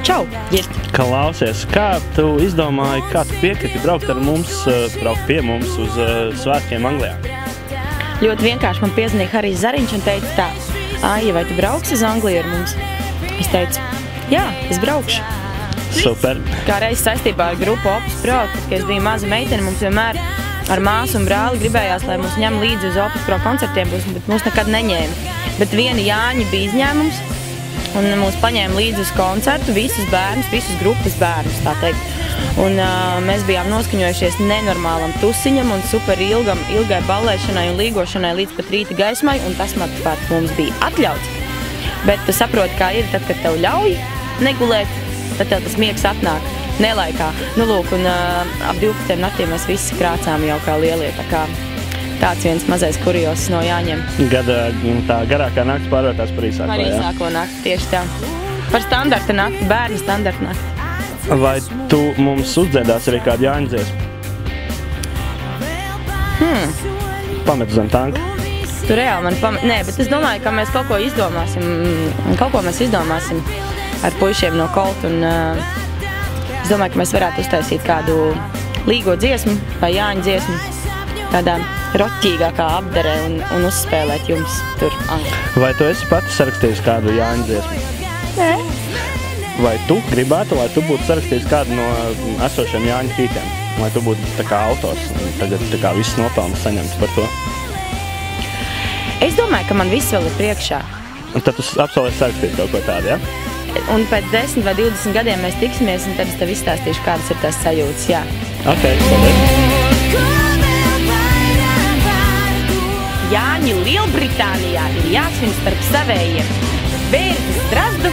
Čau! Girti! Klausies, kā tu izdomāji, kā tu piekriti braukt ar mums, braukt pie mums uz svētkiem Anglijā? Ļoti vienkārši man piezvanīja Harijs Zariņš un teica tā: Aija, vai tu brauksi uz Angliju ar mums? Es teicu, jā, es braukšu. Super! Kā reiz saistībā ar grupu Opus Pro, kad es biju maza meitene, mums vienmēr ar māsu un brāli gribējās, lai mūs ņem līdzi uz Opus Pro koncertiem, bet mūs nekad neņēma. Bet viena Jāņa bija izņēmums, un mūs paņēma līdzi uz koncertu visus bērnus, visus grupas bērnus, tā teikt. Un mēs bijām noskaņojušies nenormālam tusiņam un super ilgai ballēšanai un līgošanai līdz pat rīta gaismai, un tas, manuprāt, mums bija atļauts. Bet tu saproti, kā ir tad, kad tev ļauj negulēt, tad tev tas miegs atnāk nelaikā. Nu, lūk, un ap 12 naktī mēs visi krācām jau kā lielie, tā kā tāds viens mazais kurios no Jāņiem. Gada tā garākā nakts pārvērtās par īsāko, Par īsāko nakti, tieši tā. Par standarta nakti, bērnu standarta nakti. Vai tu mums uzdziedās arī kādu Jāņu dziesmu? Pametu zem tanka. Tu reāli mani pamet... Nē, bet es domāju, ka mēs kaut ko izdomāsim ar puišiem no Kolta, un es domāju, ka mēs varētu uztaisīt kādu līgo dziesmu vai Jāņu dziesmu tādā roķīgākā apdarē un uzspēlēt jums tur Anglijā. Vai tu esi pati sarakstījis kādu Jāņu dziesmu? Nē. Vai tu gribētu, lai tu būtu sarakstījis kādu no esošiem Jāņu tītiem? Lai tu būtu tā kā autors un tagad tā kā viss nopelnas saņemts par to? Es domāju, ka man viss vēl ir priekšā. Un tad tu apsolēsi sarakstīt kaut ko tādu, ja? Un pēc 10 vai 20 gadiem mēs tiksimies, un tad es tev izstāstīšu, kādas ir tās sajūtas, jā. Ok, paldies. Jāņi Lielbritānijā ir jāsvin starp savējiem. Bērzi Strazdu